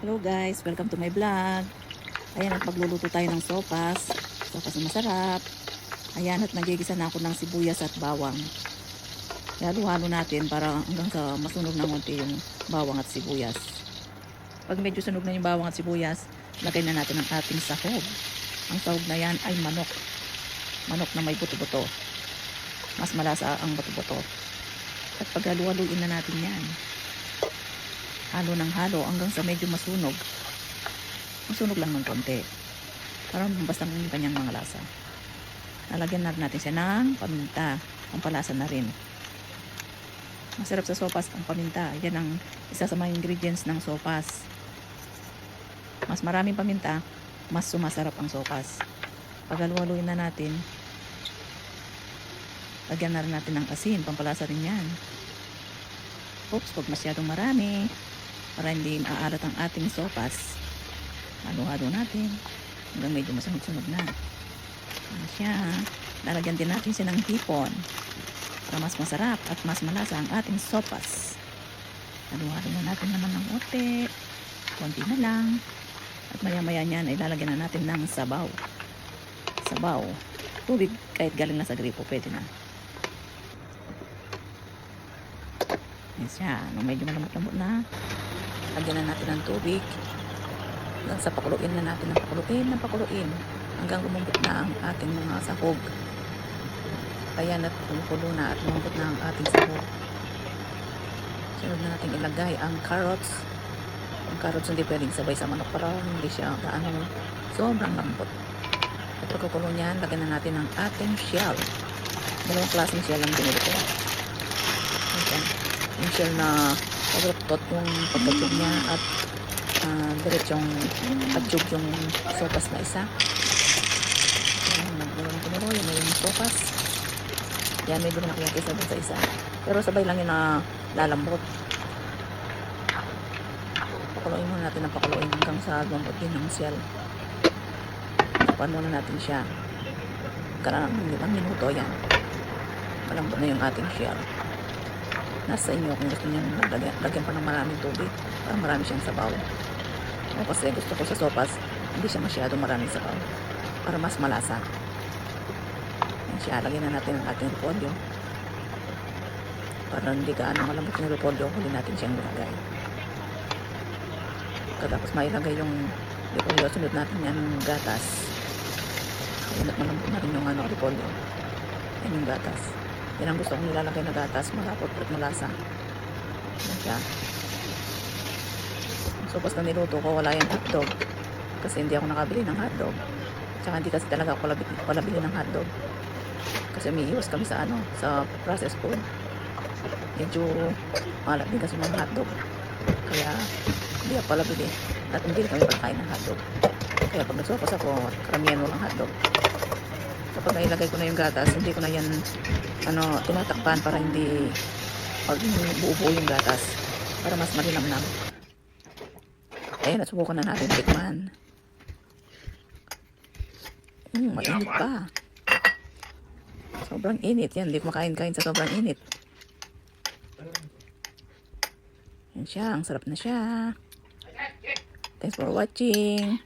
Hello guys, welcome to my vlog. Ayan, at magluluto tayo ng sopas. Sopas na masarap. Ayan, at nagigisa na ako ng sibuyas at bawang. Halo-halo natin para hanggang sa masunog ng konti yung bawang at sibuyas. Pag medyo sunog na yung bawang at sibuyas, lagay na natin ang ating sahog. Ang sahog na yan ay manok. Manok na may buto-buto. Mas malasa ang buto-buto. At pag halo-haluin na natin yan, halo ng halo hanggang sa medyo masunog. Masunog lang ng konti. Para basta yung kanyang mga lasa. Lalagyan natin siya ng paminta. Pampalasa na rin. Masarap sa sopas ang paminta. Yan ang isa sa mga ingredients ng sopas. Mas maraming paminta, mas sumasarap ang sopas. Pag halu-haluin na natin, lagyan na rin natin ng asin. Pampalasa rin yan. Oops, pag masyadong marami, para hindi maalat ang ating sopas, halo-halo natin hanggang medyo masunog-sunog na. Ano siya, lalagyan din natin siya ng hipon para mas masarap at mas malasa ang ating sopas. Halo-halo na natin naman ng ote, konti na lang, at maya-maya niyan ay lalagyan na natin ng sabaw. Tubig kahit galing na sa gripo, pwede na. Yan siya, medyo malambot-lambot na, lagyan na natin ng tubig hanggang sa pakuluin na natin ng pakuluin hanggang lumambot na ang ating mga sahog. Kaya na kumukulo na at lumambot na ang ating sahog. Sunod na natin ilagay ang carrots. Ang carrots hindi pwedeng sabay sa manok para hindi siya gaano sobrang lambot. At pagkukulo niyan, lagyan na natin ang ating shell. Dalawang klaseng shell ang binili ko. Yung shell na pagrutot yung pagkatug niya at diretsong pagtug yung sopas na isa. Nagdurong yun na yung sopas. Yan, may doon nakiyakisa dun sa isa. Pero sabay lang yun na lalambot. Pakuluin muna natin ang pakuluin hanggang sa lambot din ng shell. Tapan muna natin siya. Karang ilang minuto yan. Malambot na yung ating shell. Nasa inyo kung gusto niyo lagyan pa ng maraming tubig para marami siyang sabaw. O kasi gusto ko sa sopas hindi siya masyadong maraming sabaw para mas malasa. Yan siya, lagyan na natin ang ating repolyo para hindi gaano malambot yung repolyo, huli natin siyang ilagay. Tapos mailagay yung repolyo, sunod natin yan ng gatas. Ayun, at malambot na rin yung repolyo. Yan yung gatas. Yan ang gusto kong nilalagay na gatas, malapot at malasa. Yan siya. So, basta niluto ko, wala yung hotdog. Kasi hindi ako nakabili ng hotdog. Tsaka hindi kasi talaga ako pala bili ng hotdog. Kasi umiiwas kami sa sa processed food. Medyo malap din kasi mga hotdog. Kaya hindi ako pala bili. At hindi kami pagkain ng hotdog. Kaya pag nagsopas ako, karamihan walang hotdog. Kapag nailagay ko na yung gatas, hindi ko na yan tinatakpan para hindi buo-buo yung gatas para mas malinamnam. Ayun, nasubukan na natin tikman. Mainit pa. Sobrang init yan, hindi ko makain-kain sa sobrang init. Yan siya, ang sarap na siya. Thanks for watching.